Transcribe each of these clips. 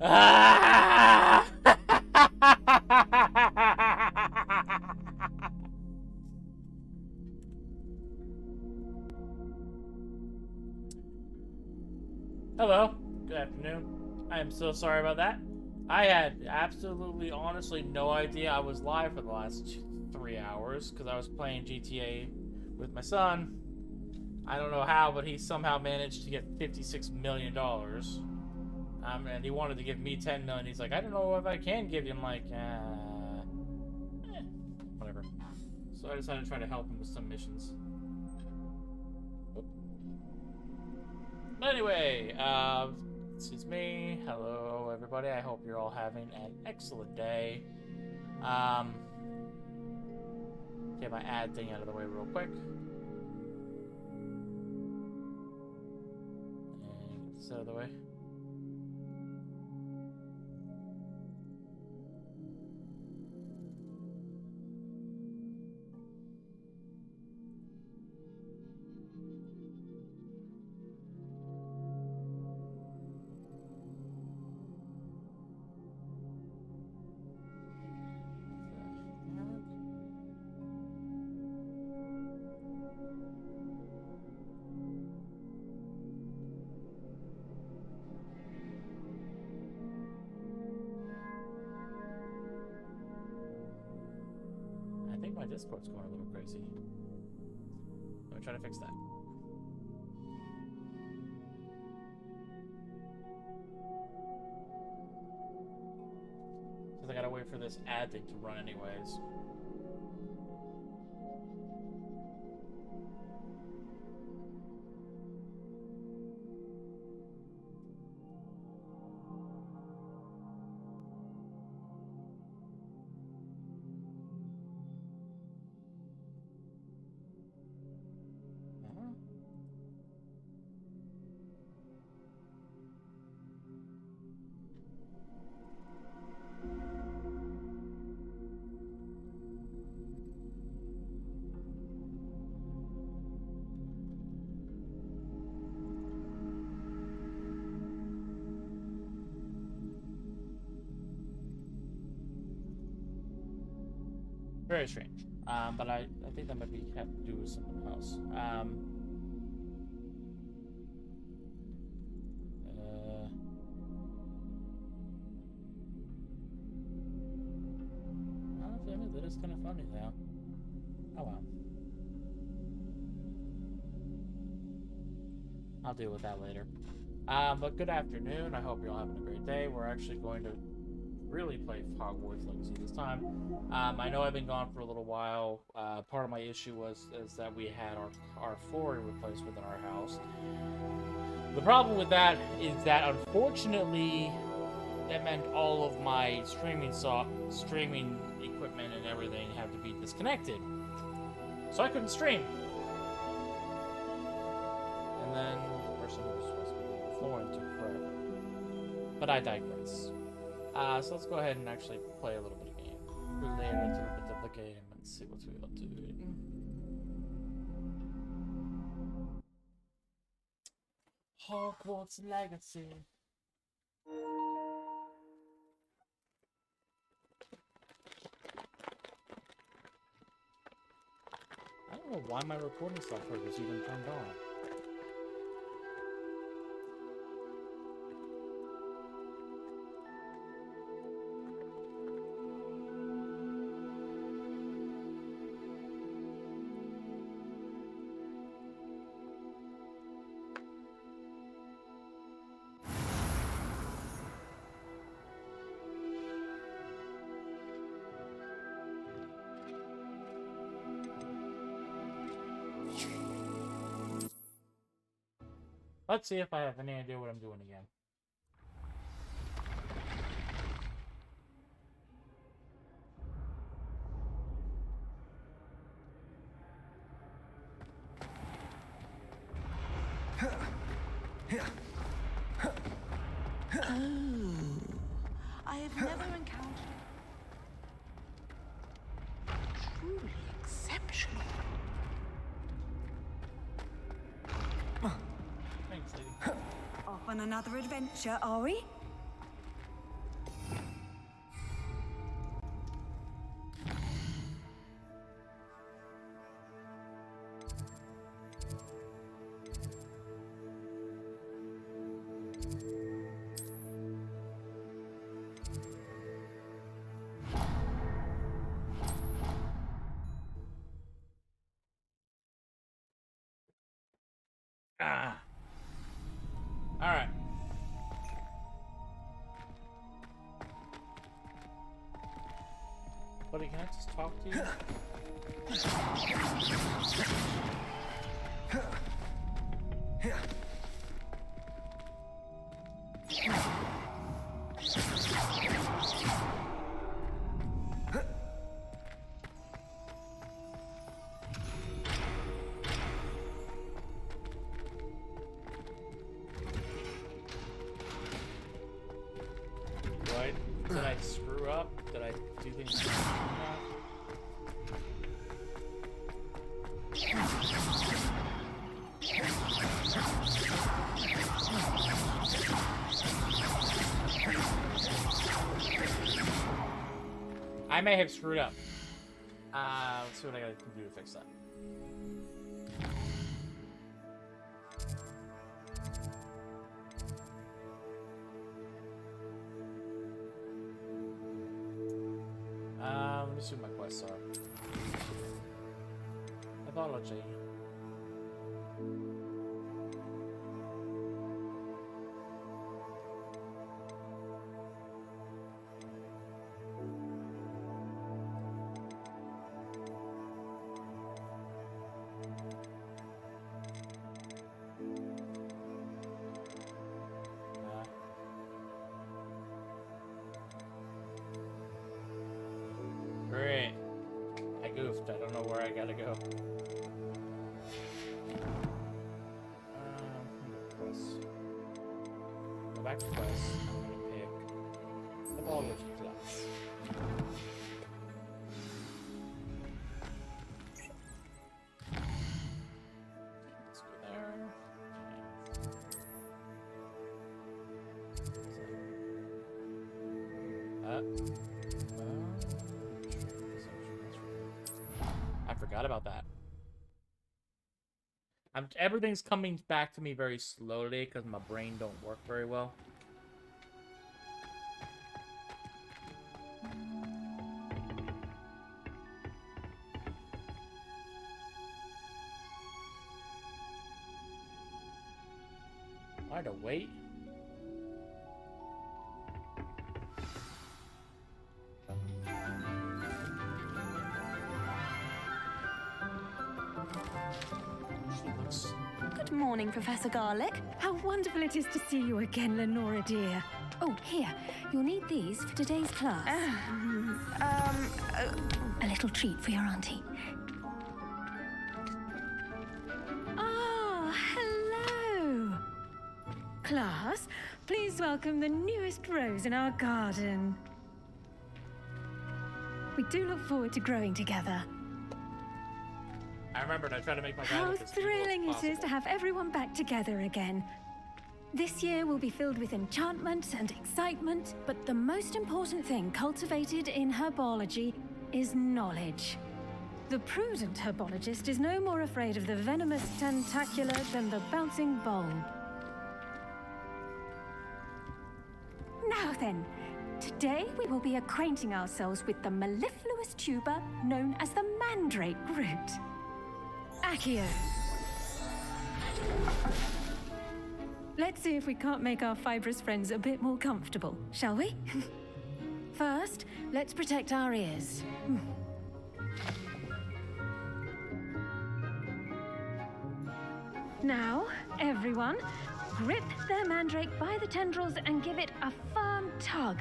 Ah! Hello, good afternoon. I am so sorry about that. I had absolutely, honestly, no idea I was live for the last 3 hours because I was playing GTA with my son. I don't know how, but he somehow managed to get $56 million. And he wanted to give me 10 million. He's like, I don't know if I can give you. I'm like, whatever. So I decided to try to help him with some missions. But anyway, this is me. Hello, everybody. I hope you're all having an excellent day. Get my ad thing out of the way real quick. And get this out of the way. I think my Discord's going a little crazy. Let me try to fix that. Because I gotta wait for this ad thing to run anyways. Very strange. But I think that might have to do with something else. That is kind of funny now. Oh well. I'll deal with that later. But good afternoon. I hope you're all having a great day. We're actually going to really play Hogwarts Legacy this time. I know I've been gone for a little while. Part of my issue is that we had our flooring replaced within our house. The problem with that is that unfortunately that meant all of my streaming equipment and everything had to be disconnected. So I couldn't stream. And then the person who was supposed to be doing the flooring took forever. But I digress. So let's go ahead and actually play a little bit of game. Play a little bit of the game and see what we are doing. Hogwarts Legacy. I don't know why my recording software was even turned on. Let's see if I have any idea what I'm doing again. Oh, I have never encountered truly exceptional. Thanks, lady. Off on another adventure, are we? Ah. Alright. Buddy, can I just talk to you? Did I screw up? Did I do things wrong? I may have screwed up. Let's see what I gotta do to fix that. Let me see what my quests are. Apology. Great. I goofed. I don't know where I gotta go. Quests. Go back to quests. I'm gonna pick the Baldur's class. Let's go there. I forgot about that. Everything's coming back to me very slowly because my brain don't work very well. I had to wait. Good morning, Professor Garlic. How wonderful it is to see you again, Lenora dear. Oh, here. You'll need these for today's class. A little treat for your auntie. Ah, hello. Class, please welcome the newest rose in our garden. We do look forward to growing together. I remembered I tried to make my How thrilling it is to have everyone back together again. This year will be filled with enchantment and excitement, but the most important thing cultivated in herbology is knowledge. The prudent herbologist is no more afraid of the venomous tentacula than the bouncing bulb. Now then, today we will be acquainting ourselves with the mellifluous tuber known as the mandrake root. Accio. Let's see if we can't make our fibrous friends a bit more comfortable, shall we? First, let's protect our ears. Now, everyone, grip their mandrake by the tendrils and give it a firm tug.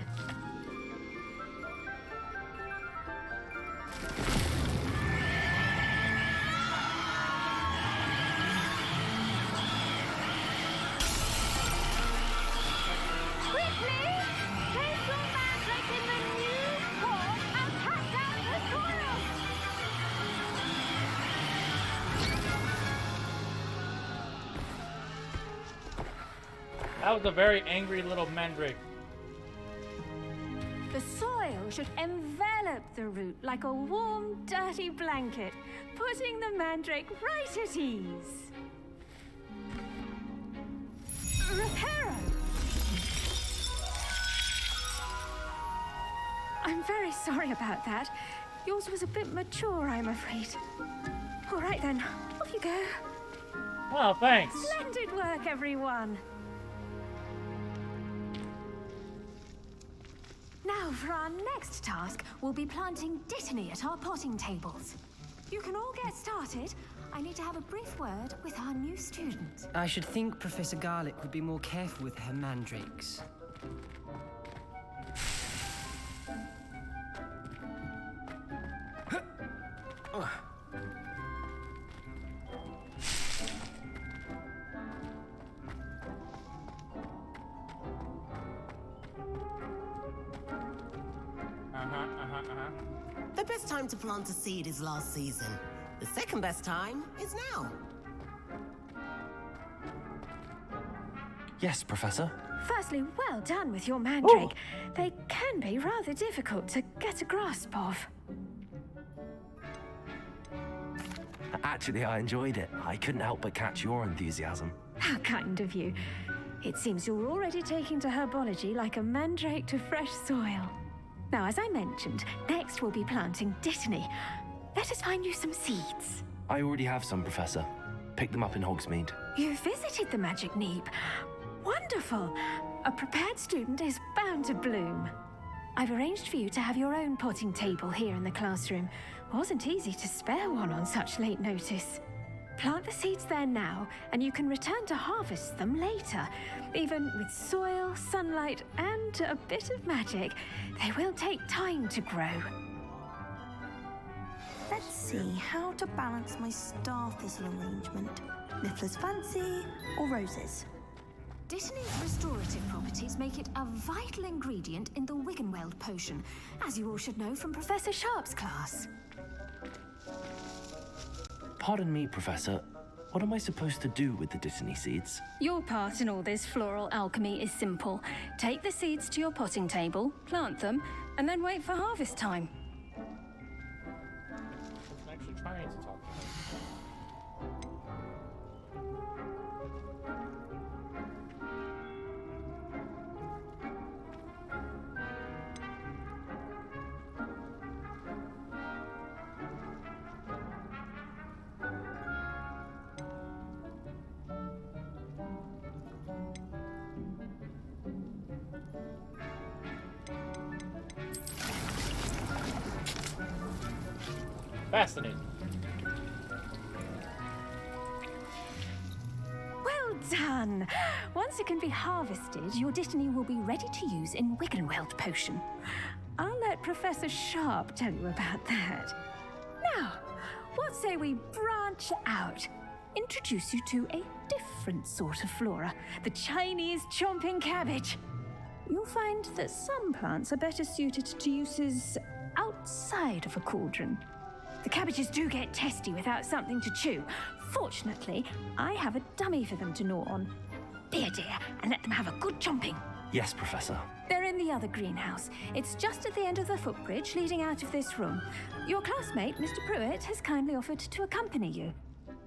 That was a very angry little mandrake. The soil should envelop the root like a warm, dirty blanket, putting the mandrake right at ease. Reparo! I'm very sorry about that. Yours was a bit mature, I'm afraid. All right then, off you go. Oh, thanks. Splendid work, everyone. Now, for our next task, we'll be planting Dittany at our potting tables. You can all get started. I need to have a brief word with our new student. I should think Professor Garlick would be more careful with her mandrakes. The best time to plant a seed is last season. The second best time is now. Yes, Professor. Firstly, well done with your mandrake. They can be rather difficult to get a grasp of. Actually, I enjoyed it. I couldn't help but catch your enthusiasm. How kind of you. It seems you're already taking to herbology like a mandrake to fresh soil. Now, as I mentioned, next we'll be planting Dittany. Let us find you some seeds. I already have some, Professor. Picked them up in Hogsmeade. You visited the Magic Neep. Wonderful! A prepared student is bound to bloom. I've arranged for you to have your own potting table here in the classroom. Wasn't easy to spare one on such late notice. Plant the seeds there now, and you can return to harvest them later. Even with soil, sunlight, and a bit of magic, they will take time to grow. Let's see how to balance my star thistle arrangement. Niffler's fancy or roses? Dittany's restorative properties make it a vital ingredient in the Wiggenweld potion, as you all should know from Professor Sharp's class. Pardon me, Professor. What am I supposed to do with the Dittany seeds? Your part in all this floral alchemy is simple. Take the seeds to your potting table, plant them, and then wait for harvest time. I'm actually trying to talk to him. Fascinating. Well done! Once it can be harvested, your Dittany will be ready to use in Wiggenweld potion. I'll let Professor Sharp tell you about that. Now, what say we branch out? Introduce you to a different sort of flora, the Chinese chomping cabbage. You'll find that some plants are better suited to uses outside of a cauldron. The cabbages do get testy without something to chew. Fortunately, I have a dummy for them to gnaw on. Be a dear and let them have a good chomping. Yes, Professor. They're in the other greenhouse. It's just at the end of the footbridge leading out of this room. Your classmate, Mr. Pruitt, has kindly offered to accompany you.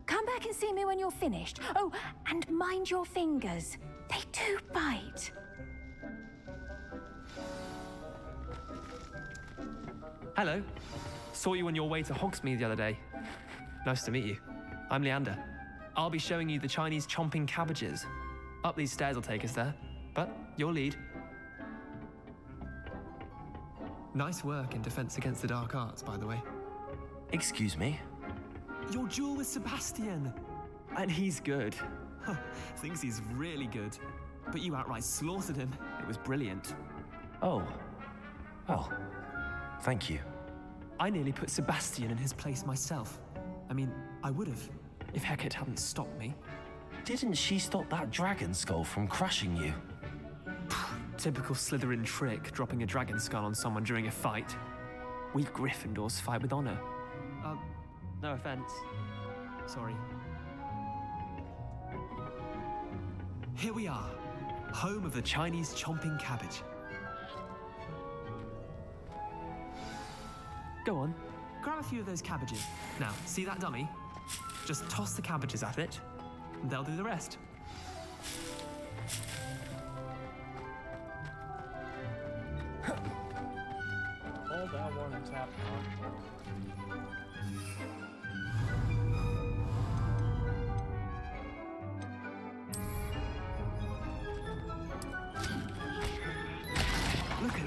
Come back and see me when you're finished. Oh, and mind your fingers. They do bite. Hello. Saw you on your way to Hogsmeade the other day. Nice to meet you. I'm Leander. I'll be showing you the Chinese chomping cabbages. Up these stairs will take us there, but your lead. Nice work in Defense Against the Dark Arts, by the way. Excuse me? Your duel with Sebastian. And he's good. Thinks he's really good. But you outright slaughtered him. It was brilliant. Oh. Well, thank you. I nearly put Sebastian in his place myself. I mean, I would have, if Hecate hadn't stopped me. Didn't she stop that dragon skull from crushing you? Typical Slytherin trick, dropping a dragon skull on someone during a fight. We Gryffindors fight with honor. No offense. Sorry. Here we are, home of the Chinese chomping cabbage. Go on, grab a few of those cabbages. Now, see that dummy? Just toss the cabbages at it, and they'll do the rest. Hold down one and tap on.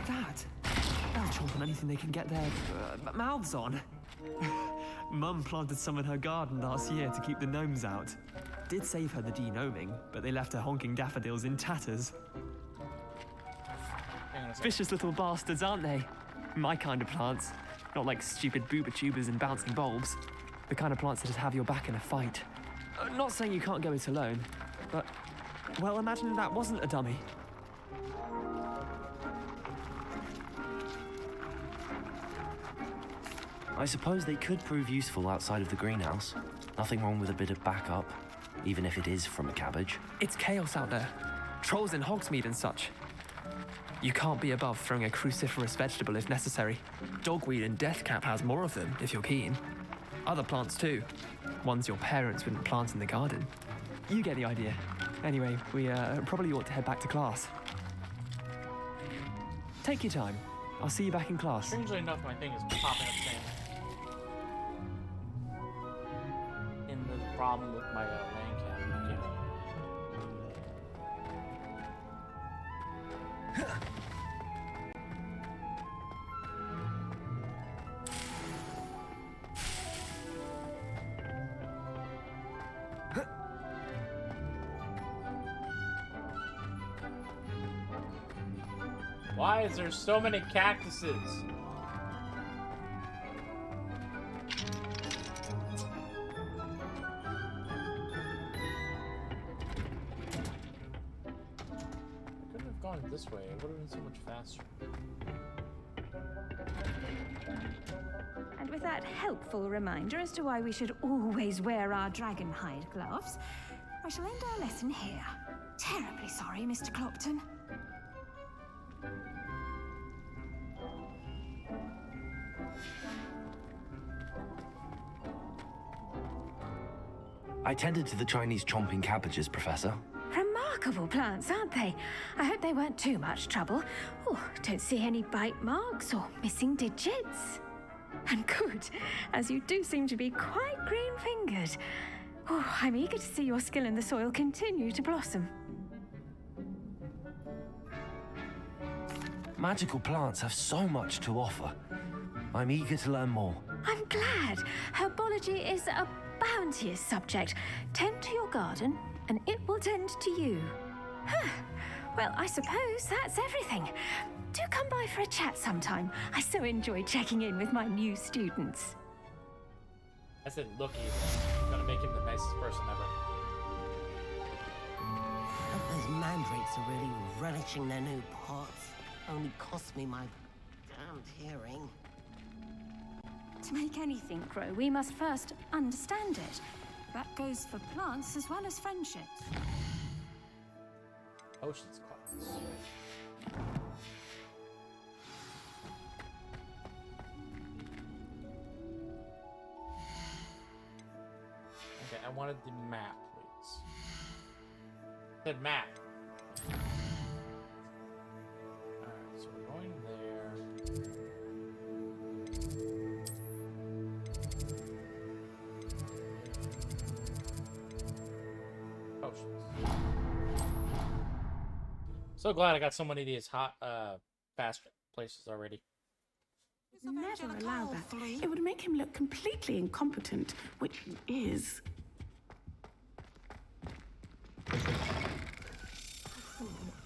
that? They'll chomp on anything they can get their mouths on. Mum planted some in her garden last year to keep the gnomes out. Did save her the denoming, but they left her honking daffodils in tatters. Hang on a second. Vicious little bastards, aren't they? My kind of plants. Not like stupid booba tubers and bouncing bulbs. The kind of plants that have your back in a fight. Not saying you can't go it alone, but, well, imagine that wasn't a dummy. I suppose they could prove useful outside of the greenhouse. Nothing wrong with a bit of backup, even if it is from a cabbage. It's chaos out there. Trolls in Hogsmeade and such. You can't be above throwing a cruciferous vegetable if necessary. Dogweed and deathcap has more of them, if you're keen. Other plants too. Ones your parents wouldn't plant in the garden. You get the idea. Anyway, we probably ought to head back to class. Take your time. I'll see you back in class. Strangely enough, my thing is popping up saying in the problem with my LAN cabinet. Why is there so many cactuses? I couldn't have gone this way. It would have been so much faster. And with that helpful reminder as to why we should always wear our dragon hide gloves, I shall end our lesson here. Terribly sorry, Mr. Clopton. I tended to the Chinese chomping cabbages, Professor. Remarkable plants, aren't they? I hope they weren't too much trouble. Oh, don't see any bite marks or missing digits. And good, as you do seem to be quite green-fingered. Oh, I'm eager to see your skill in the soil continue to blossom. Magical plants have so much to offer. I'm eager to learn more. I'm glad. Herbology is a bounteous subject. Tend to your garden, and it will tend to you. Huh. Well, I suppose that's everything. Do come by for a chat sometime. I so enjoy checking in with my new students. I said, look evil. I'm gonna make him the nicest person ever. Hope those mandrakes are really relishing their new pots. Only cost me my damned hearing. To make anything grow, we must first understand it. That goes for plants as well as friendships. Ocean's clouds. Okay, I wanted the map, please. Said map. Alright, so we're going there. Potions. So glad I got so many of these hot, fast places already. Never allow that. It would make him look completely incompetent, which he is.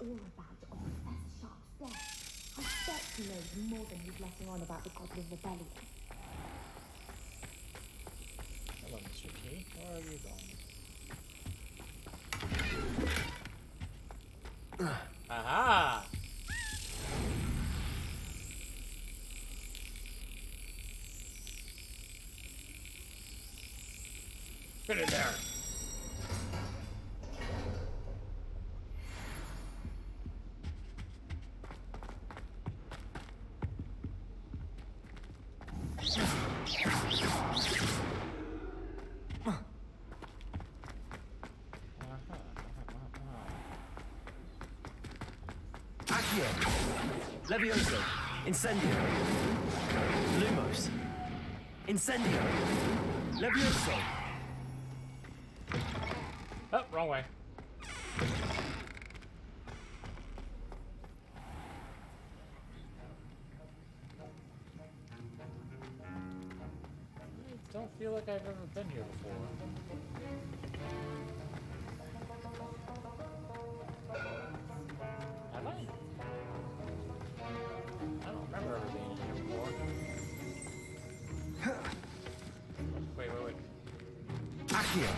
All about the Professor Sharp's death. I bet he knows more than he's letting on about the Goblin Rebellion. Hello, Mr. Key. Where are you going? Aha! Get in there! Accio! Levioso! Incendio! Lumos! Incendio! Levioso! Oh, wrong way. feel like I've ever been here before. Have I? I don't remember ever being here before. Wait. Accio.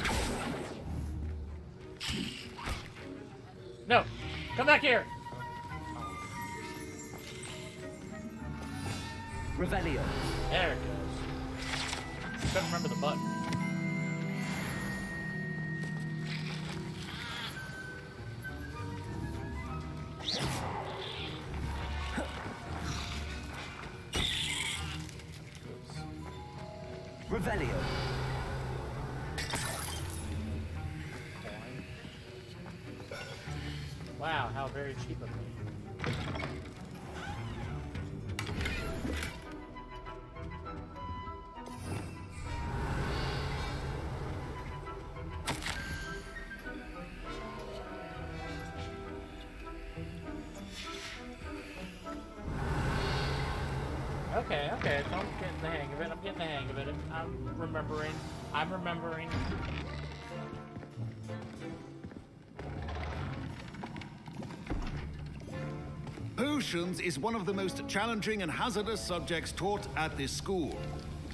No! Come back here! Revelio. There it goes. Couldn't remember the button. Revelio. Wow, how very cheap of me. Okay, so I'm getting the hang of it. I'm remembering. Potions is one of the most challenging and hazardous subjects taught at this school.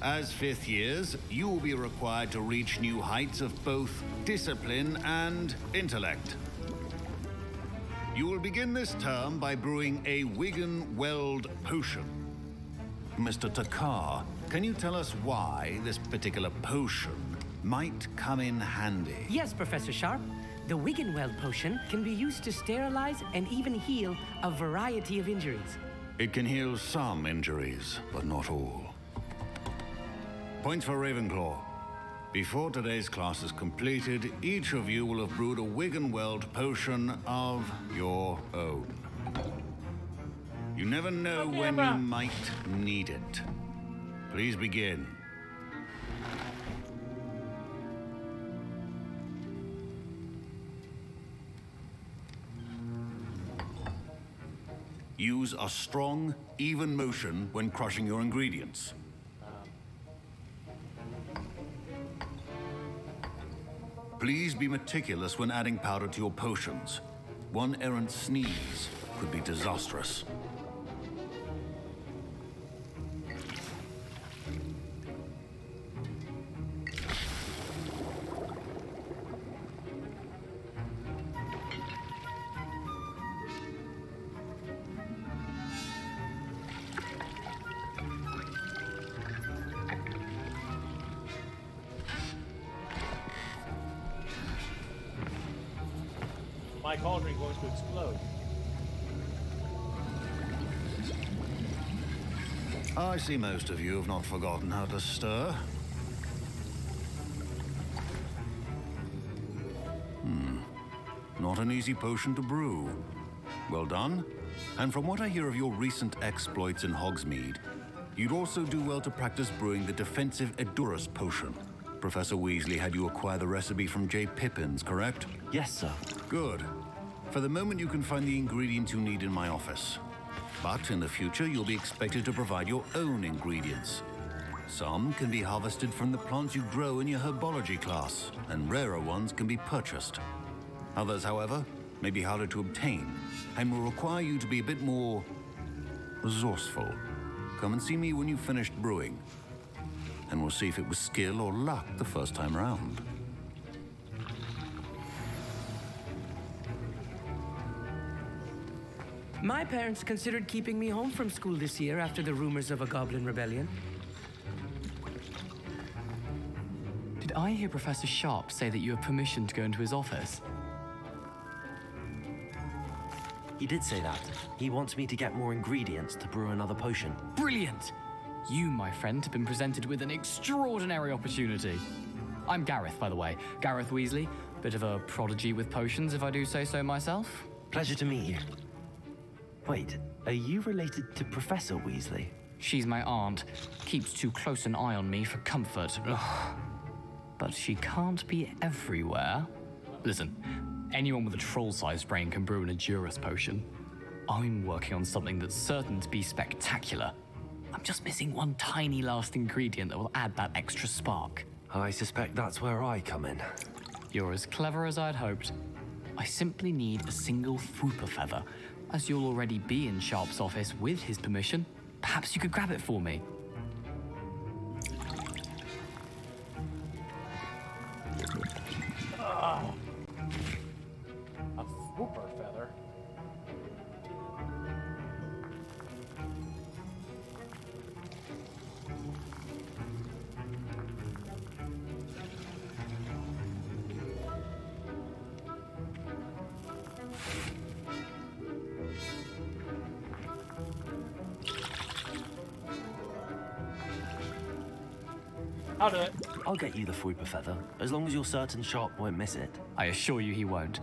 As fifth years, you will be required to reach new heights of both discipline and intellect. You will begin this term by brewing a Wigan Weld potion. Mr. Takar, can you tell us why this particular potion might come in handy? Yes, Professor Sharp. The Wiggenweld potion can be used to sterilize and even heal a variety of injuries. It can heal some injuries, but not all. Points for Ravenclaw. Before today's class is completed, each of you will have brewed a Wiggenweld potion of your own. You never know when you might need it. Please begin. Use a strong, even motion when crushing your ingredients. Please be meticulous when adding powder to your potions. One errant sneeze could be disastrous. My cauldron going to explode. I see most of you have not forgotten how to stir. Not an easy potion to brew. Well done. And from what I hear of your recent exploits in Hogsmeade, you'd also do well to practice brewing the defensive Edurus potion. Professor Weasley had you acquire the recipe from J. Pippins, correct? Yes, sir. Good. For the moment, you can find the ingredients you need in my office. But in the future, you'll be expected to provide your own ingredients. Some can be harvested from the plants you grow in your herbology class, and rarer ones can be purchased. Others, however, may be harder to obtain, and will require you to be a bit more resourceful. Come and see me when you've finished brewing, and we'll see if it was skill or luck the first time round. My parents considered keeping me home from school this year after the rumors of a goblin rebellion. Did I hear Professor Sharp say that you have permission to go into his office? He did say that. He wants me to get more ingredients to brew another potion. Brilliant! You, my friend, have been presented with an extraordinary opportunity. I'm Gareth, by the way. Gareth Weasley. Bit of a prodigy with potions, if I do say so myself. Pleasure to meet you. Wait, are you related to Professor Weasley? She's my aunt. Keeps too close an eye on me for comfort. Ugh. But she can't be everywhere. Listen, anyone with a troll-sized brain can brew an Edurus potion. I'm working on something that's certain to be spectacular. I'm just missing one tiny last ingredient that will add that extra spark. I suspect that's where I come in. You're as clever as I'd hoped. I simply need a single Fwooper feather. As you'll already be in Sharp's office with his permission, perhaps you could grab it for me. A Fwooper feather. I'll do it. I'll get you the Fwooper feather, as long as you're certain Sharp won't miss it. I assure you he won't.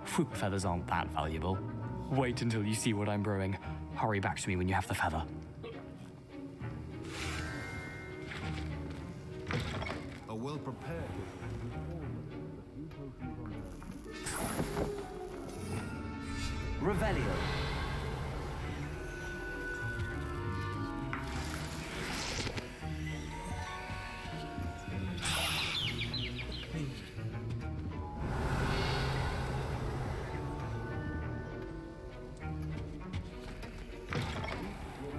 Fwooper feathers aren't that valuable. Wait until you see what I'm brewing. Hurry back to me when you have the feather. A well-prepared... Revelio.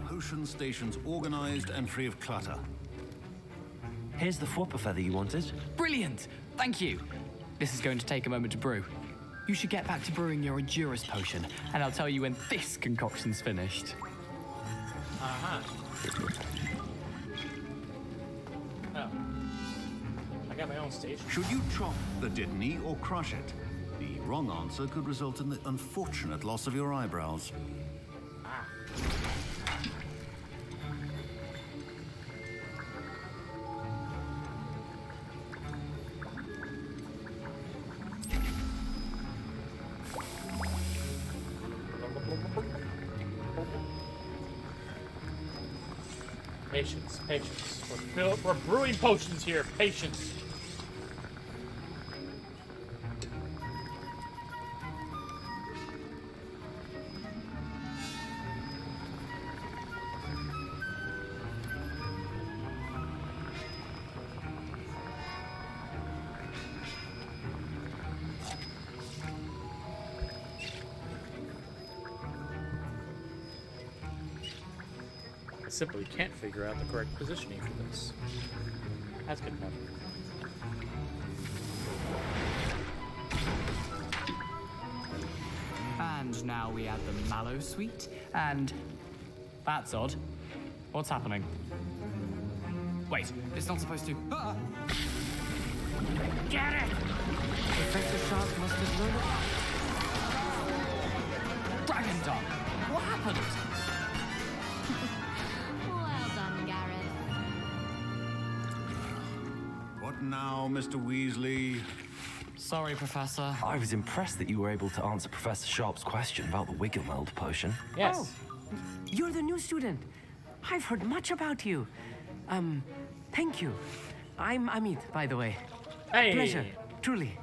Potion stations organized and free of clutter. Here's the Fwooper feather you wanted. Brilliant! Thank you. This is going to take a moment to brew. You should get back to brewing your Endurance potion, and I'll tell you when this concoction's finished. Uh-huh. Oh. I got my own station. Should you chop the Dittany or crush it? The wrong answer could result in the unfortunate loss of your eyebrows. Patience, patience. We're brewing potions here. Patience. I simply can't figure out the correct positioning for this. That's good enough. And now we add the mallow sweet, and... That's odd. What's happening? Wait, it's not supposed to... Ah! Get it! Professor Sharp must have learned it. Dragon Dog! What happened? Well done, Gareth. What now, Mr. Weasley? Sorry, Professor. I was impressed that you were able to answer Professor Sharp's question about the Wiggenweld potion. Yes. Oh, you're the new student. I've heard much about you. Thank you. I'm Amit, by the way. Hey. Pleasure, truly.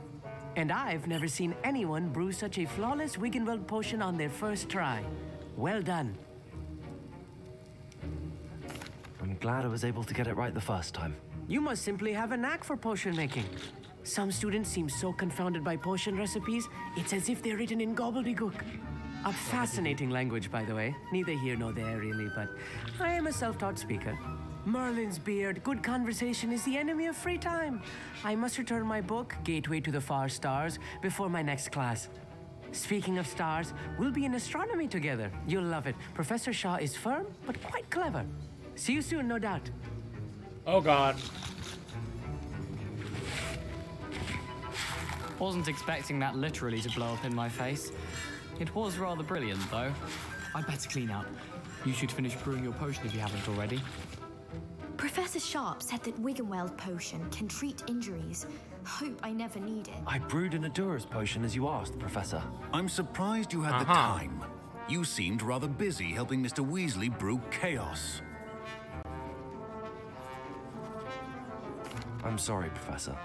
And I've never seen anyone brew such a flawless Wiggenweld potion on their first try. Well done. I'm glad I was able to get it right the first time. You must simply have a knack for potion making. Some students seem so confounded by potion recipes, it's as if they're written in gobbledygook. A fascinating language, by the way. Neither here nor there, really, but I am a self-taught speaker. Merlin's beard, good conversation is the enemy of free time. I must return my book, Gateway to the Far Stars, before my next class. Speaking of stars, we'll be in astronomy together. You'll love it. Professor Shaw is firm, but quite clever. See you soon, no doubt. Oh, God. Wasn't expecting that literally to blow up in my face. It was rather brilliant, though. I'd better clean up. You should finish brewing your potion if you haven't already. Professor Sharp said that Wiggenweld potion can treat injuries. Hope I never need it. I brewed an Adura's potion as you asked, Professor. I'm surprised you had the time. You seemed rather busy helping Mr. Weasley brew chaos. I'm sorry, Professor.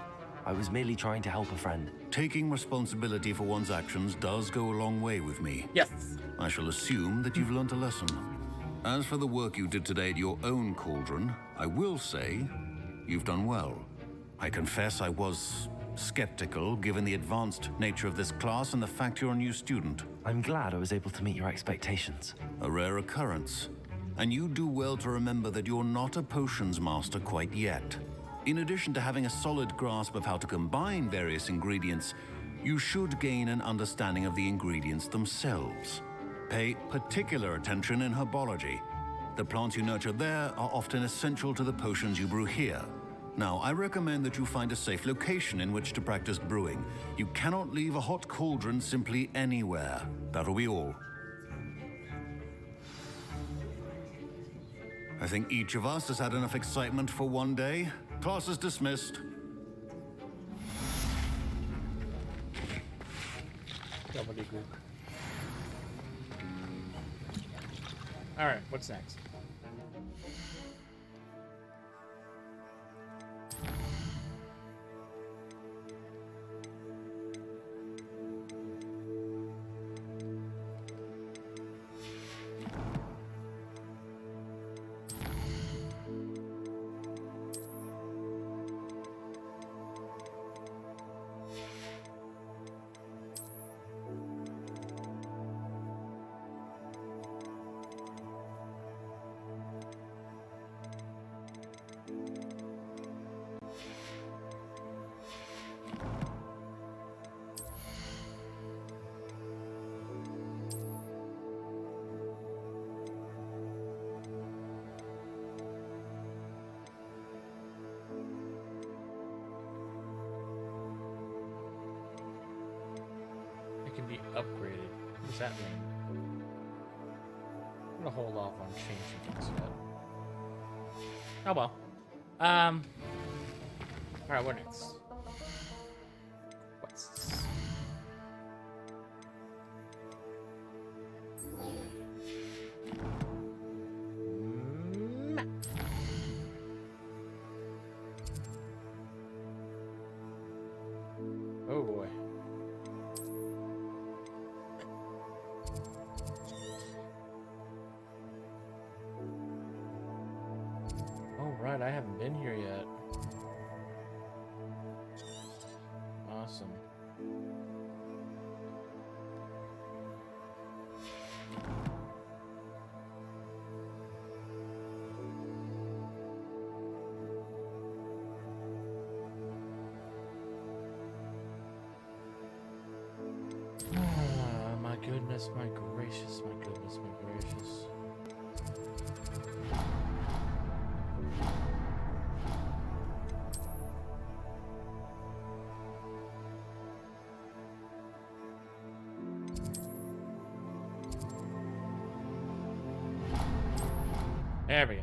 I was merely trying to help a friend. Taking responsibility for one's actions does go a long way with me. Yes. I shall assume that you've learnt a lesson. As for the work you did today at your own cauldron, I will say you've done well. I confess I was skeptical, given the advanced nature of this class and the fact you're a new student. I'm glad I was able to meet your expectations. A rare occurrence. And you do well to remember that you're not a potions master quite yet. In addition to having a solid grasp of how to combine various ingredients, you should gain an understanding of the ingredients themselves. Pay particular attention in herbology. The plants you nurture there are often essential to the potions you brew here. Now, I recommend that you find a safe location in which to practice brewing. You cannot leave a hot cauldron simply anywhere. That'll be all. I think each of us has had enough excitement for one day. Class is dismissed. Alright, what's next? It can be upgraded. What does that mean? I'm gonna hold off on changing things yet. Oh well. Alright, what next? Quests. Map. Oh boy. Right, I haven't been here yet. Awesome. My goodness, my gracious, my goodness, my gracious. There we go.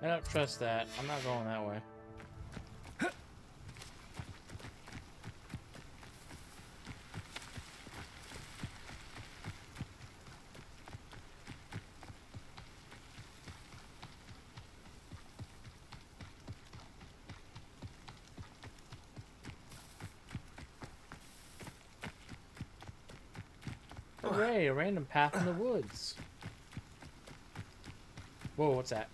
I don't trust that. I'm not going that way. Hooray, a random path in the woods. Whoa, what's that?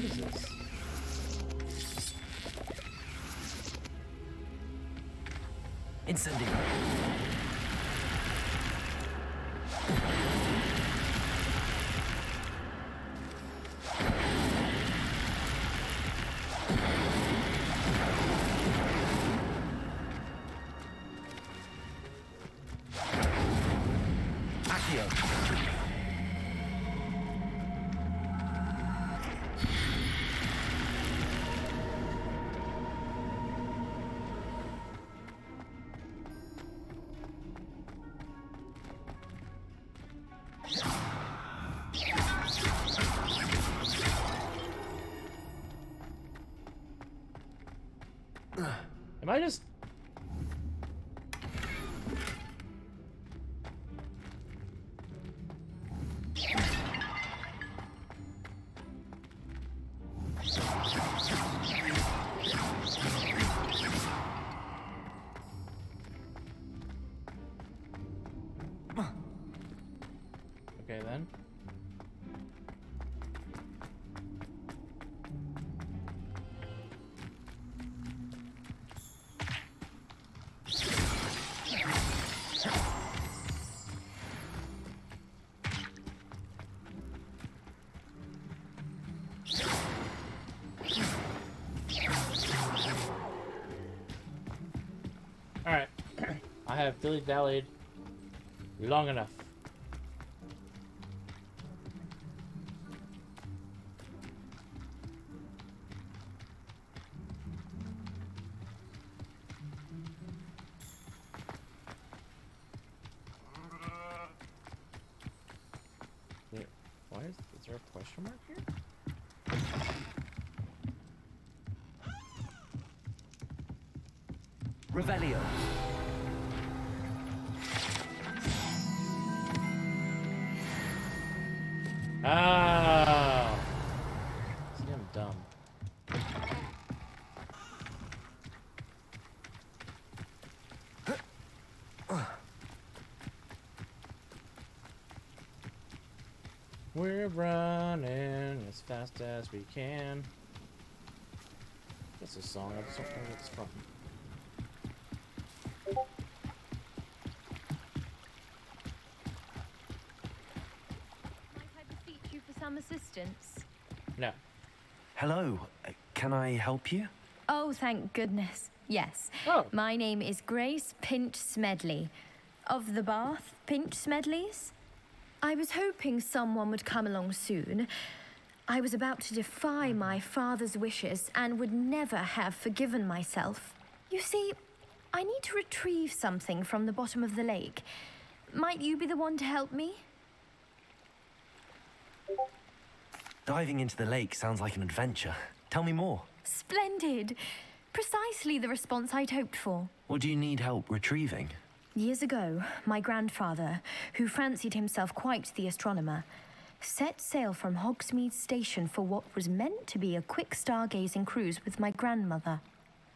Jesus. Incendio. Accio. Am I just... Okay, then. Alright. I have dilly-dallied long enough. Why is there a question mark here? Revelio. Ah. See, I'm dumb. We're running as fast as we can. That's a song. I just don't know what it's from. Might I beseech you for some assistance? No. Hello. Can I help you? Oh, thank goodness. Yes. Oh. My name is Grace Pinch Smedley. Of the Bath Pinch Smedleys? I was hoping someone would come along soon. I was about to defy my father's wishes and would never have forgiven myself. You see, I need to retrieve something from the bottom of the lake. Might you be the one to help me? Diving into the lake sounds like an adventure. Tell me more. Splendid. Precisely the response I'd hoped for. What do you need help retrieving? Years ago, my grandfather, who fancied himself quite the astronomer, set sail from Hogsmeade Station for what was meant to be a quick stargazing cruise with my grandmother.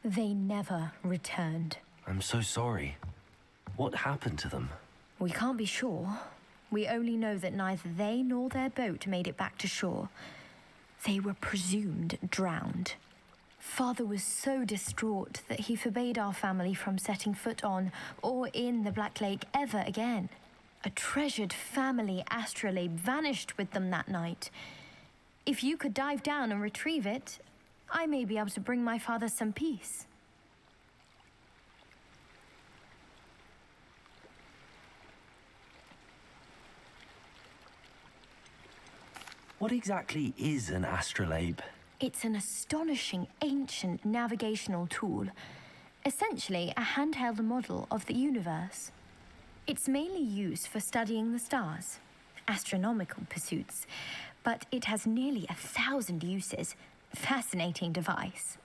They never returned. I'm so sorry. What happened to them? We can't be sure. We only know that neither they nor their boat made it back to shore. They were presumed drowned. Father was so distraught that he forbade our family from setting foot on or in the Black Lake ever again. A treasured family astrolabe vanished with them that night. If you could dive down and retrieve it, I may be able to bring my father some peace. What exactly is an astrolabe? It's an astonishing ancient navigational tool, essentially a handheld model of the universe. It's mainly used for studying the stars, astronomical pursuits, but it has nearly 1,000 uses. Fascinating device.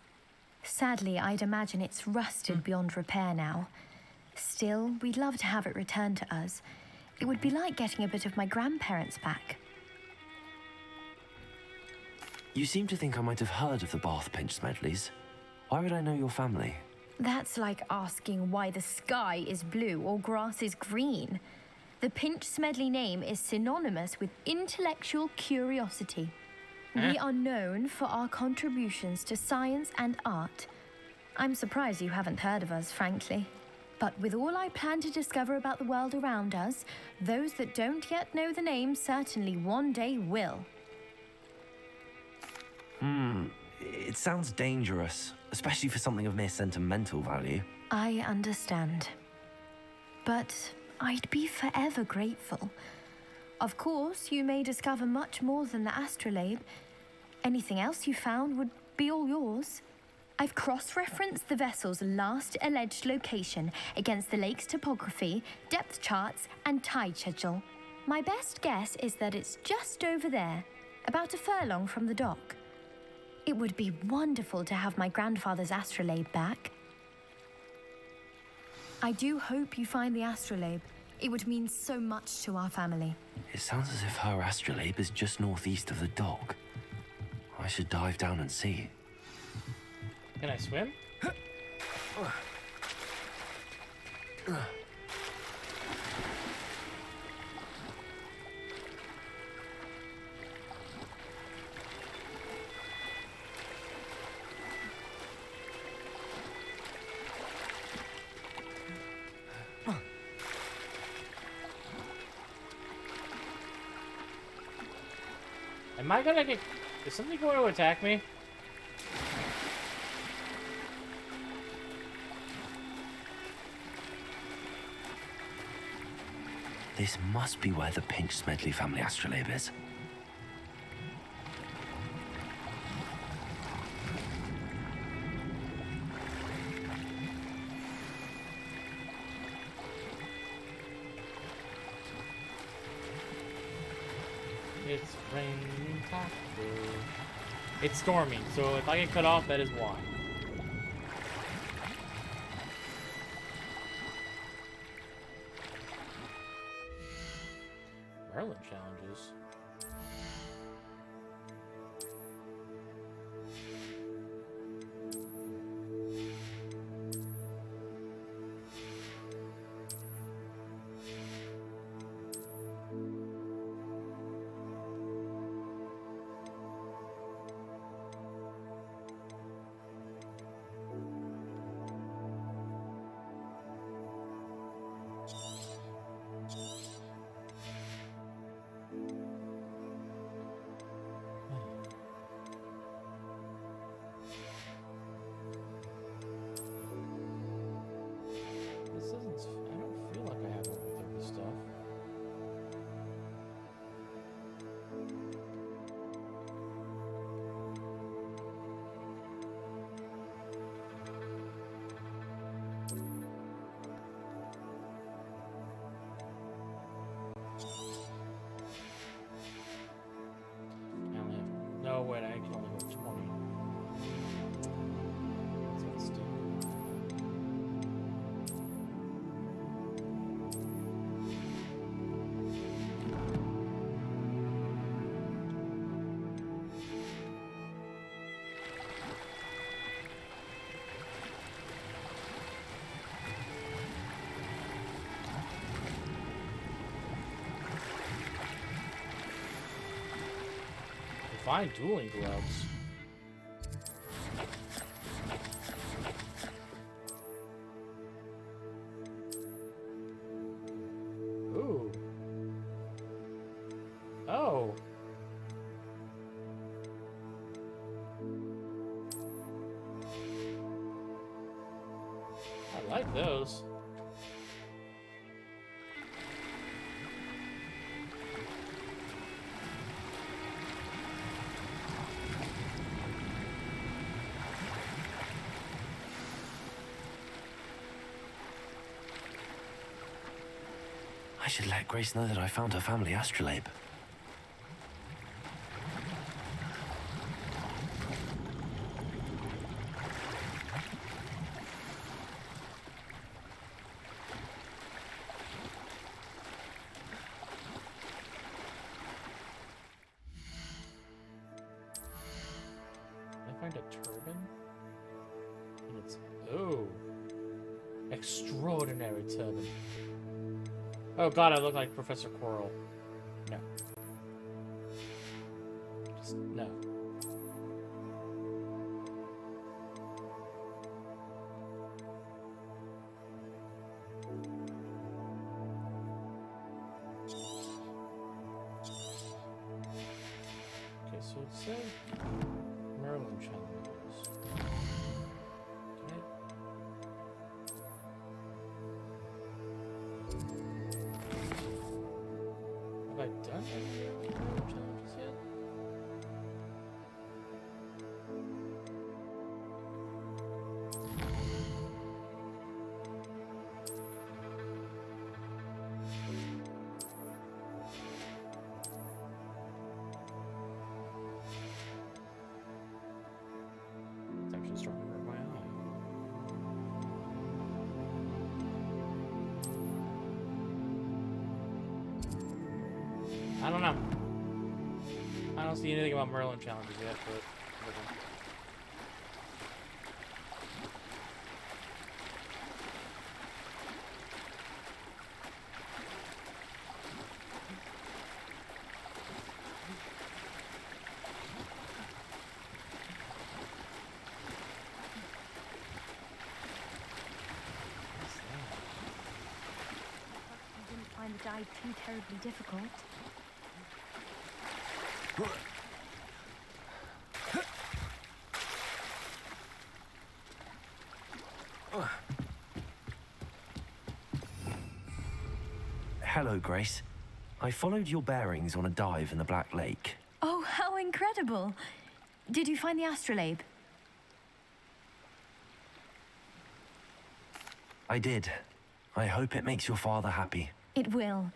Sadly, I'd imagine it's rusted beyond repair now. Still, we'd love to have it returned to us. It would be like getting a bit of my grandparents back. You seem to think I might have heard of the Bath Pinch Smedleys. Why would I know your family? That's like asking why the sky is blue or grass is green. The Pinch Smedley name is synonymous with intellectual curiosity. We are known for our contributions to science and art. I'm surprised you haven't heard of us, frankly. But with all I plan to discover about the world around us, those that don't yet know the name certainly one day will. It sounds dangerous, especially for something of mere sentimental value. I understand. But I'd be forever grateful. Of course, you may discover much more than the astrolabe. Anything else you found would be all yours. I've cross-referenced the vessel's last alleged location against the lake's topography, depth charts, and tide schedule. My best guess is that it's just over there, about a furlong from the dock. It would be wonderful to have my grandfather's astrolabe back. I do hope you find the astrolabe. It would mean so much to our family. It sounds as if her astrolabe is just northeast of the dock. I should dive down and see. Can I swim? Am I gonna get... Is something going to attack me? This must be where the Pinch Smedley family astrolabe is. It's raining taco. It's storming, so if I get cut off, that is why. Merlin challenges. I don't feel like I have over 30 stuff. I only have... No, wait, I can only go 20. So let's do... Fine dueling gloves. Ooh. Oh. I like those. I should let Grace know that I found her family astrolabe. I find a turban? And it's... Oh. Extraordinary turban. Oh god, I look like Professor Quirrell. No. No. Okay, so it said Merlin challenges. Okay. Have I done any Merlin challenges yet? It's actually starting to hurt my eye. I don't know. I don't see anything about Merlin challenges yet, but whatever. I didn't find the dive too terribly difficult. Hello, Grace. I followed your bearings on a dive in the Black Lake. Oh, how incredible! Did you find the astrolabe? I did. I hope it makes your father happy. It will.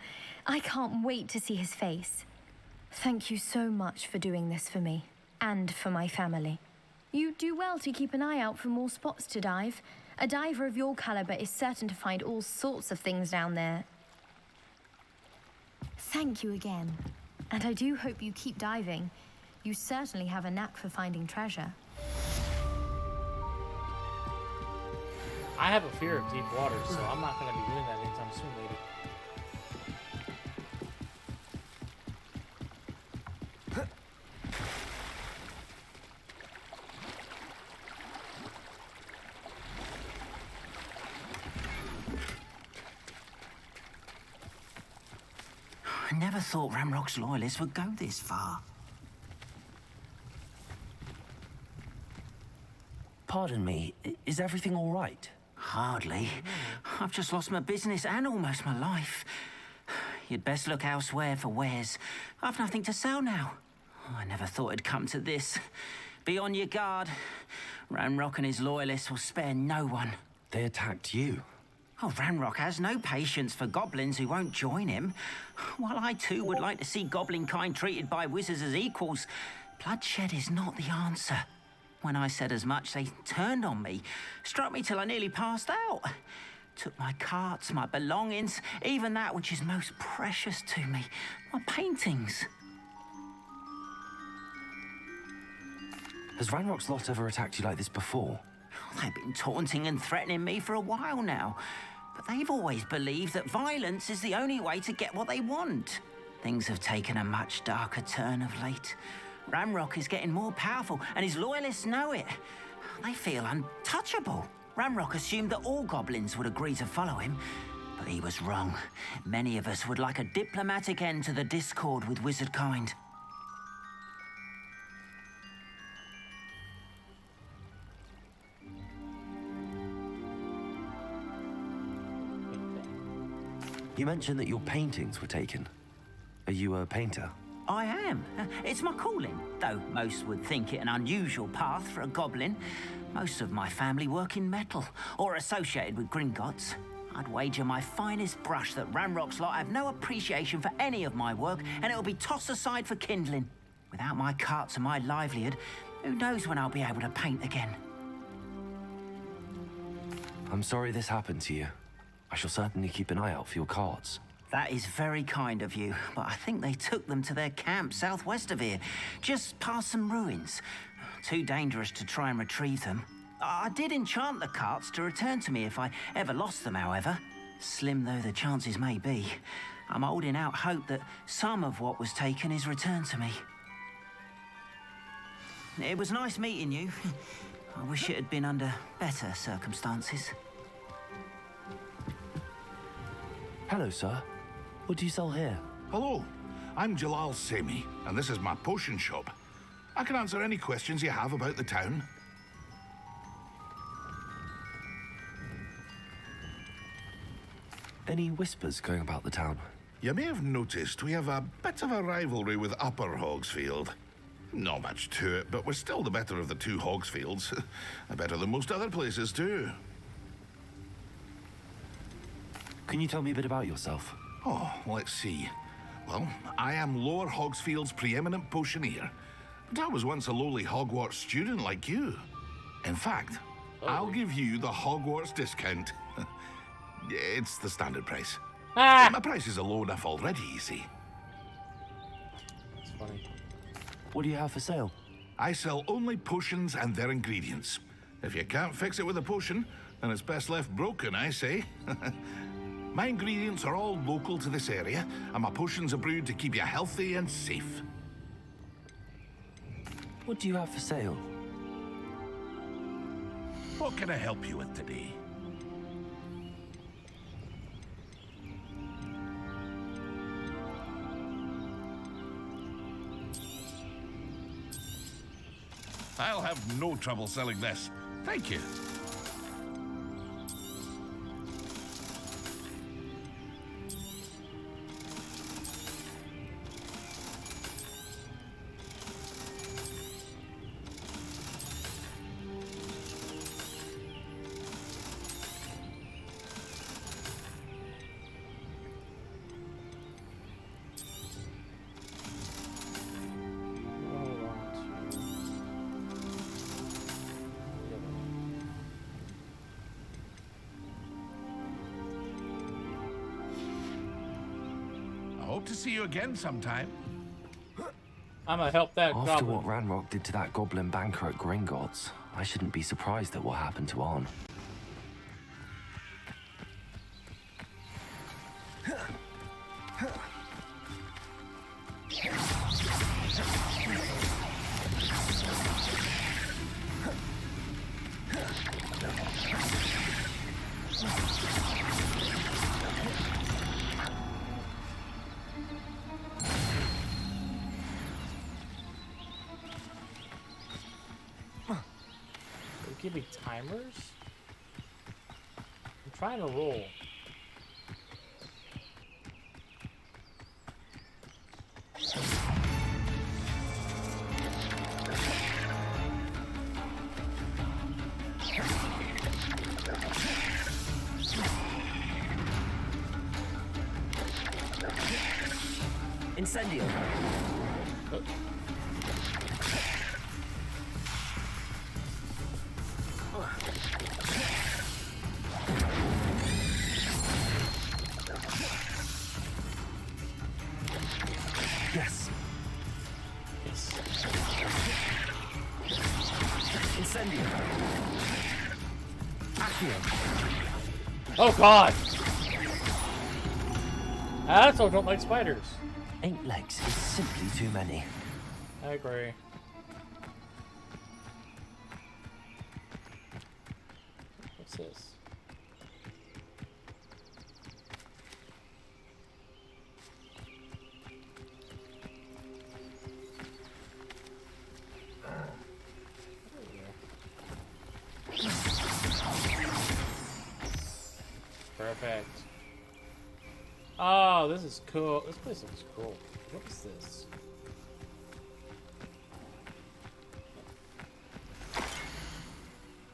I can't wait to see his face. Thank you so much for doing this for me, and for my family. You do well to keep an eye out for more spots to dive. A diver of your caliber is certain to find all sorts of things down there. Thank you again. And I do hope you keep diving. You certainly have a knack for finding treasure. I have a fear of deep water, so I'm not going to be doing that anytime soon, lady. I never thought Ramrock's loyalists would go this far. Pardon me, is everything all right? Hardly. I've just lost my business and almost my life. You'd best look elsewhere for wares. I've nothing to sell now. I never thought it'd come to this. Be on your guard. Ramrock and his loyalists will spare no one. They attacked you? Oh, Ramrock has no patience for goblins who won't join him. While I too would like to see goblin kind treated by wizards as equals, bloodshed is not the answer. When I said as much, they turned on me, struck me till I nearly passed out. Took my carts, my belongings, even that which is most precious to me, my paintings. Has Ranrock's lot ever attacked you like this before? They've been taunting and threatening me for a while now. But they've always believed that violence is the only way to get what they want. Things have taken a much darker turn of late. Ramrock is getting more powerful, and his loyalists know it. They feel untouchable. Ramrock assumed that all goblins would agree to follow him, but he was wrong. Many of us would like a diplomatic end to the discord with wizard kind. You mentioned that your paintings were taken. Are you a painter? I am. It's my calling, though most would think it an unusual path for a goblin. Most of my family work in metal, or associated with Gringotts. I'd wager my finest brush that Ramrock's lot have no appreciation for any of my work, and it'll be tossed aside for kindling. Without my carts and my livelihood, who knows when I'll be able to paint again? I'm sorry this happened to you. I shall certainly keep an eye out for your cards. That is very kind of you, but I think they took them to their camp southwest of here, just past some ruins. Too dangerous to try and retrieve them. I did enchant the carts to return to me if I ever lost them, however. Slim though the chances may be, I'm holding out hope that some of what was taken is returned to me. It was nice meeting you. I wish it had been under better circumstances. Hello, sir. What do you sell here? Hello, I'm Jalal Semi, and this is my potion shop. I can answer any questions you have about the town. Any whispers going about the town? You may have noticed we have a bit of a rivalry with Upper Hogsfield. Not much to it, but we're still the better of the two Hogsfields. Better than most other places, too. Can you tell me a bit about yourself? Oh, let's see. Well, I am Lower Hogsfield's preeminent potioneer. But I was once a lowly Hogwarts student like you. In fact, I'll give you the Hogwarts discount. It's the standard price. My prices are low enough already, you see. It's funny. What do you have for sale? I sell only potions and their ingredients. If you can't fix it with a potion, then it's best left broken, I say. My ingredients are all local to this area, and my potions are brewed to keep you healthy and safe. What do you have for sale? What can I help you with today? I'll have no trouble selling this. Thank you. Hope to see you again sometime. I'm gonna help that After goblin. what Ranrock did to that goblin banker at Gringotts, I shouldn't be surprised at what happened to Arn. Give me timers? I'm trying to roll. Incendio. Yes. Yes. Incendio. Accio. Oh god! That's why I don't like spiders. 8 legs is simply too many. I agree. What's this? Perfect. Oh, this is cool. This place looks cool. What is this?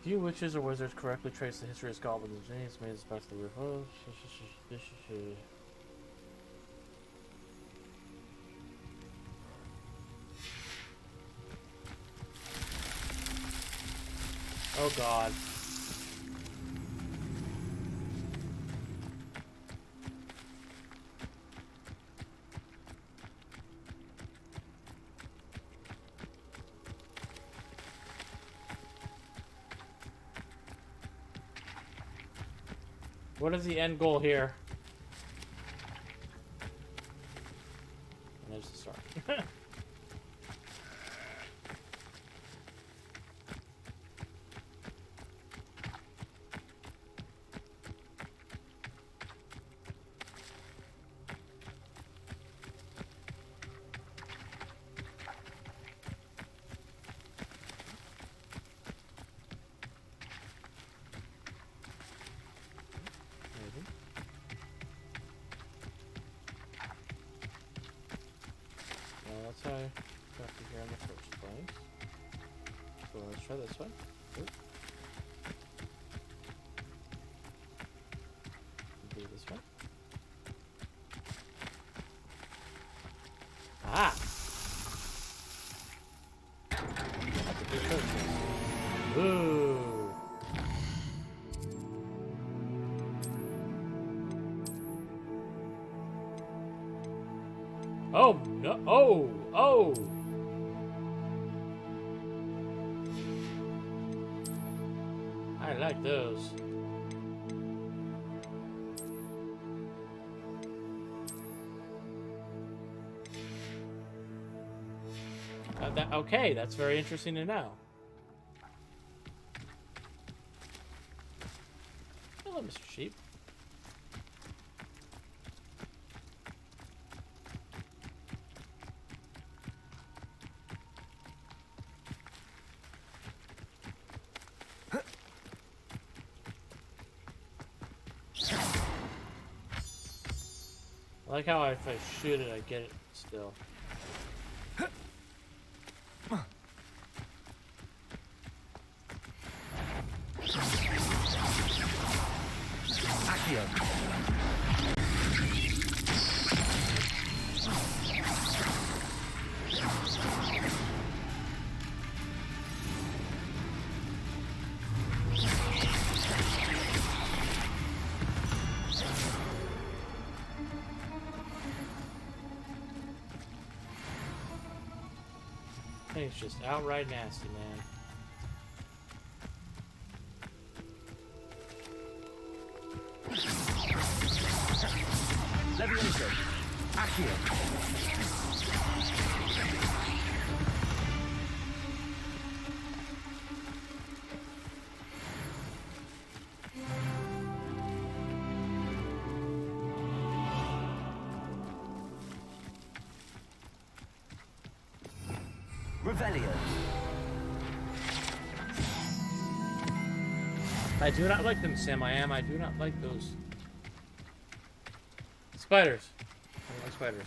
Few witches or wizards correctly trace the history of goblins and genies made this back to the roof. Oh, oh god. What is the end goal here? And there's the start. go this way. Ooh. Do this way. Ah! That's a good purchase. Ooh! Oh no! Oh! Oh! I like those. Okay, that's very interesting to know. Hello, Mr. Sheep. I like how if I shoot it, I get it still. It's just outright nasty, man. Levioso. Accio. Revelio. I do not like them, Sam. I do not like those spiders. I don't like spiders.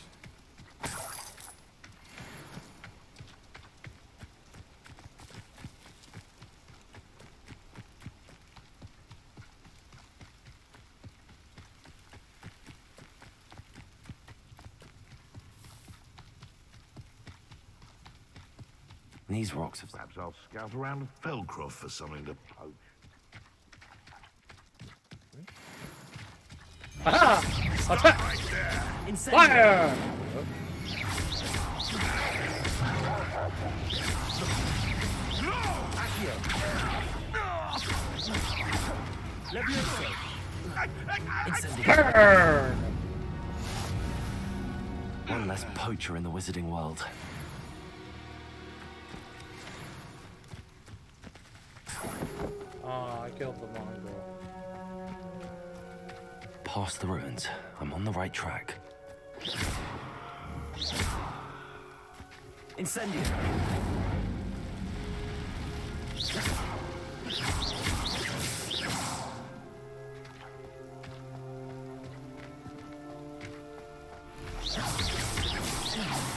These rocks have... Perhaps I'll scout around Felcroft for something to poach. Aha! Attack! Fire! Burn! One less poacher in the wizarding world. Oh, I killed the mongrel. Past the ruins. I'm on the right track. Incendio.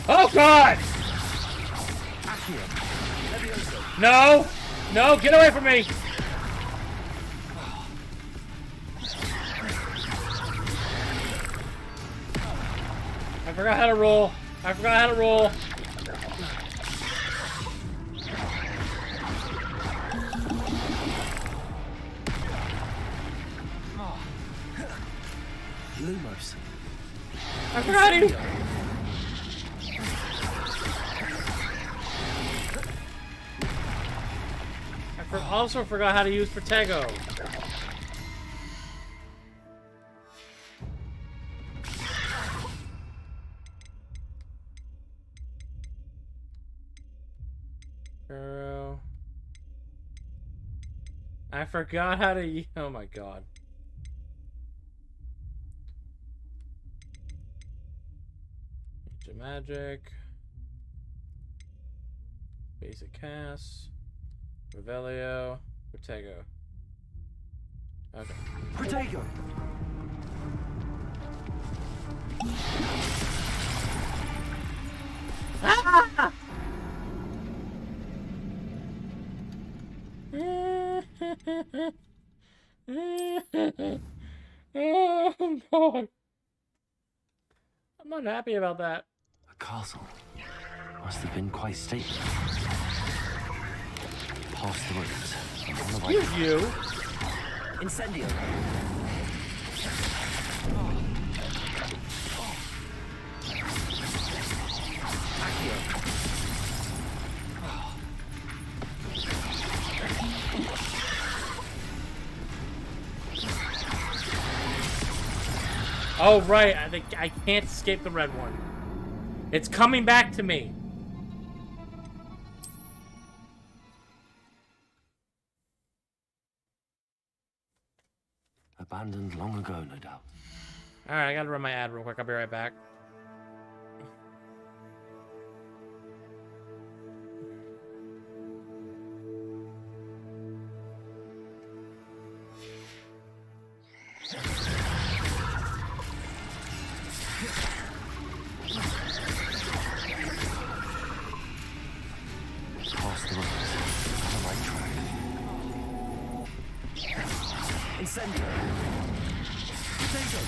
Oh God! No! No, get away from me! I forgot how to roll. I forgot how to roll. Lumos. I forgot you. I also forgot how to use Protego. Girl. I forgot how to. Oh my God. Ancient Magic. Basic Cast. Revelio. Protego. Okay. Protego. Ah! Oh, God. I'm not happy about that. A castle. Must have been quite stately. Past the ruins. On the way. Excuse you. Incendio. Oh, right. I think I can't escape the red one. It's coming back to me. Abandoned long ago, no doubt. Alright, I gotta run my ad real quick. I'll be right back. Past the ruins. On the right track. Incendio. Potato.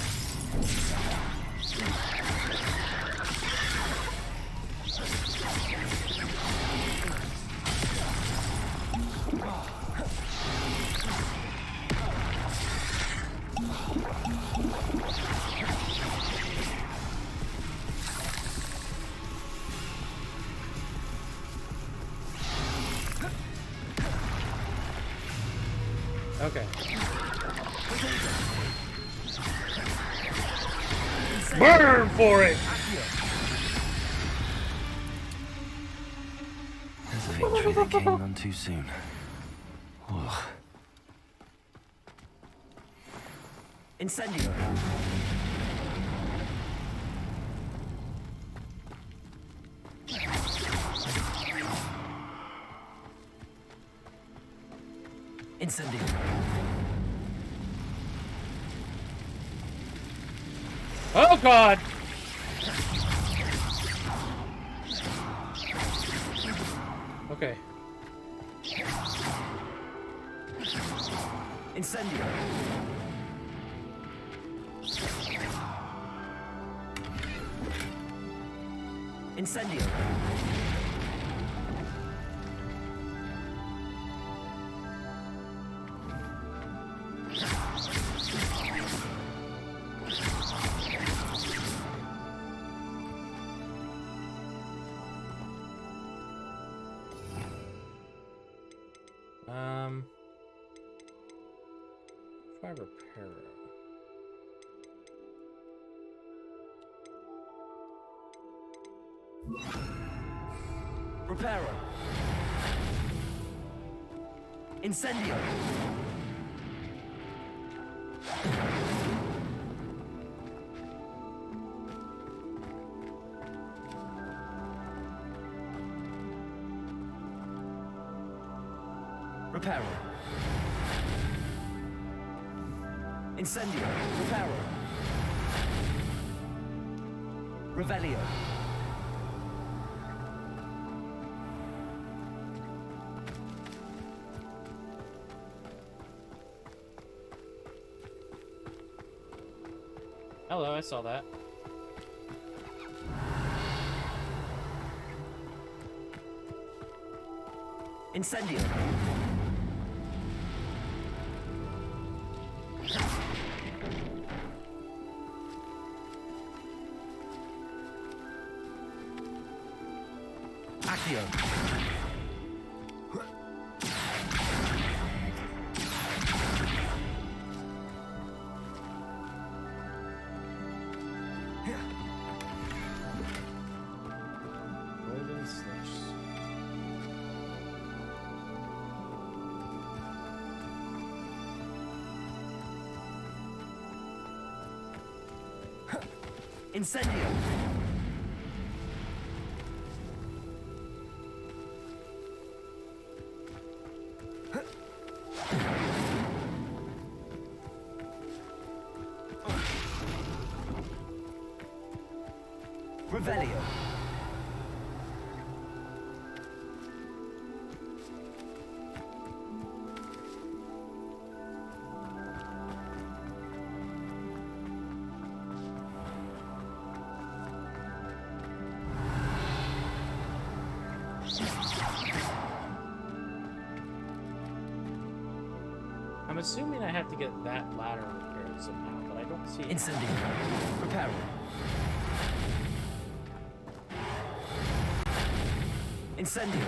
Okay. Burn for it! There's a victory that came none too soon. Ugh. Incendio. Incendio. Oh, God! Okay. Incendio. Incendio. Try repair it. Reparo. Incendio. Reparo. Incendio. Reparo. Revelio. Hello, I saw that. Incendio. Accio. Golden Slice. Incendio. Revelio. I'm assuming I have to get that ladder repaired somehow, but I don't see it. Incendio. Prepare. Incendio.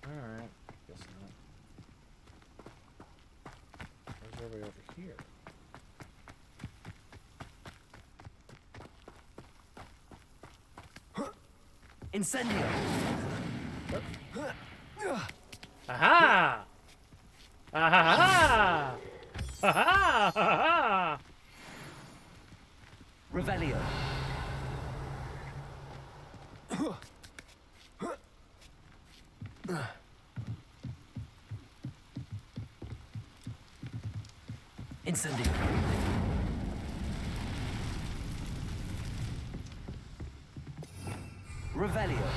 Alright, guess not. There's our way over here. Incendio. Aha! Aha! Aha! Aha! Revelio. Incendio. Revelio.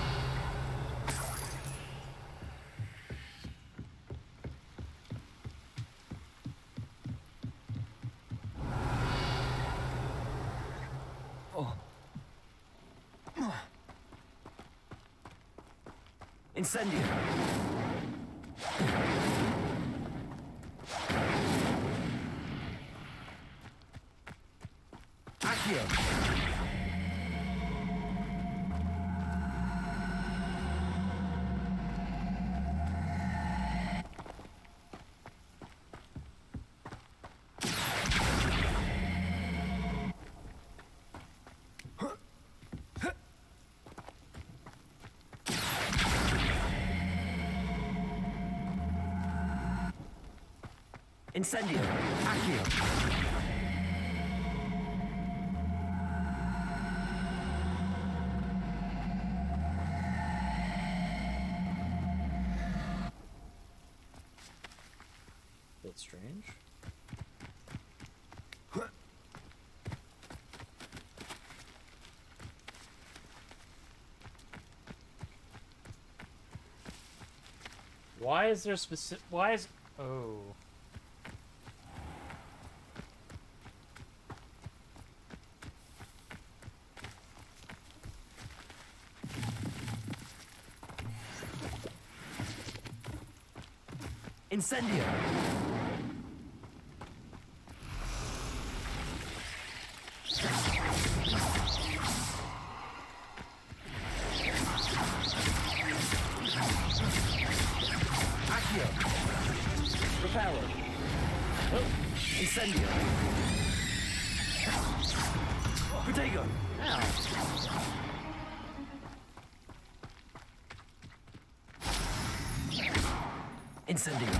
Oh. Incendio. Accio. Incendio. Accio. Bit strange. Why is there specific? Why is? Oh. Incendio. Accio. Reparo. Oh. Incendio. Protego. Ow. Incendio.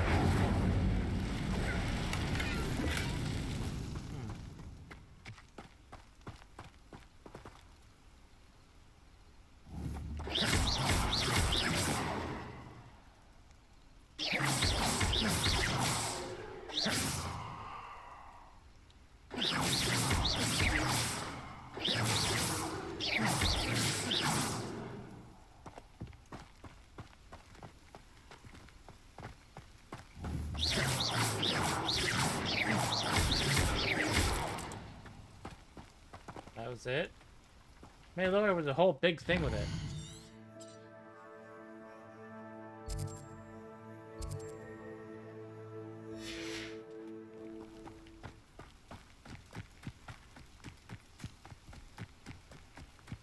That was it? Man, look, there was a whole big thing with it.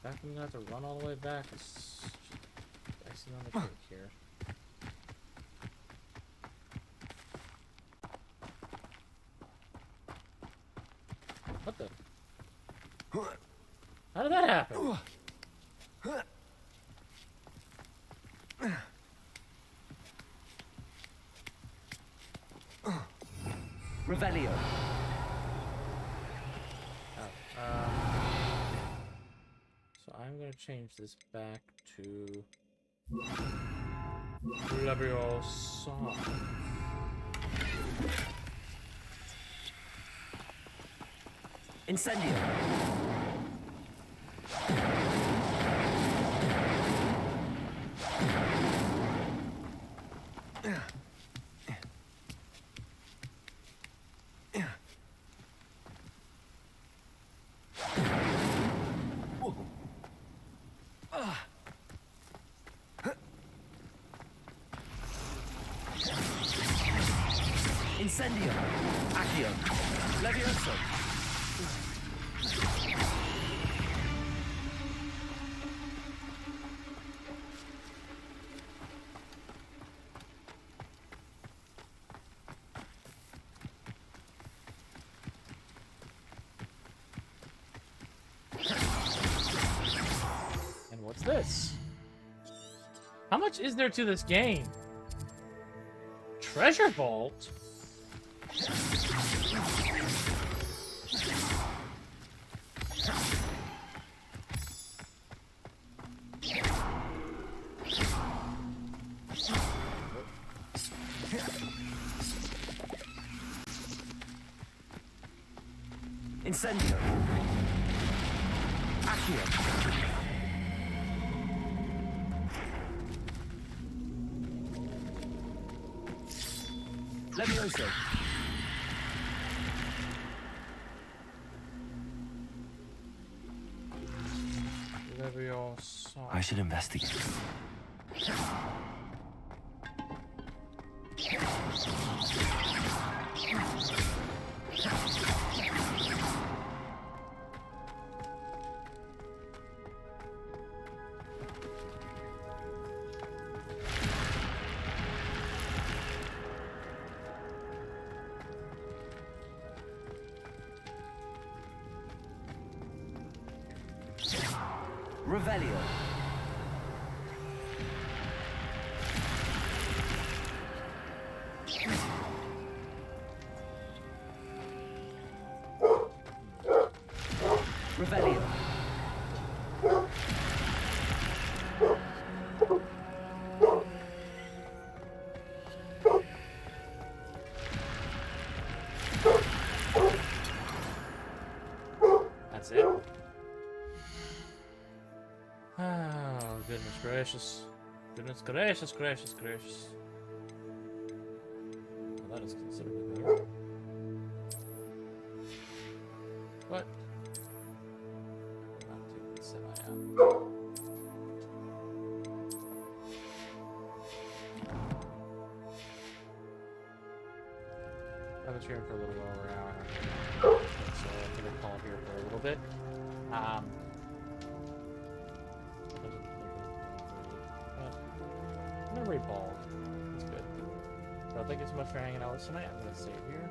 Back when you have to run all the way back, it's just icing on the cake here. What the? How did that happen? Revelio. Oh, so I'm gonna change this back to Leviosa. Incendio. Incendio. Accio. Levioso. And what's this? How much is there to this game? Treasure vault? Incendio. Accio. Levioso. Levioso. I should investigate. Revelio. Revelio. That's it. Oh, goodness gracious. Goodness gracious, gracious, gracious. Well, that is considerably better. What? Not doing this, I am. I've been streaming for a little while, over an hour and a half. So I'm gonna call here for a little bit. Memory ball. That's good. So thank you so much for hanging out with us tonight. I'm gonna save here.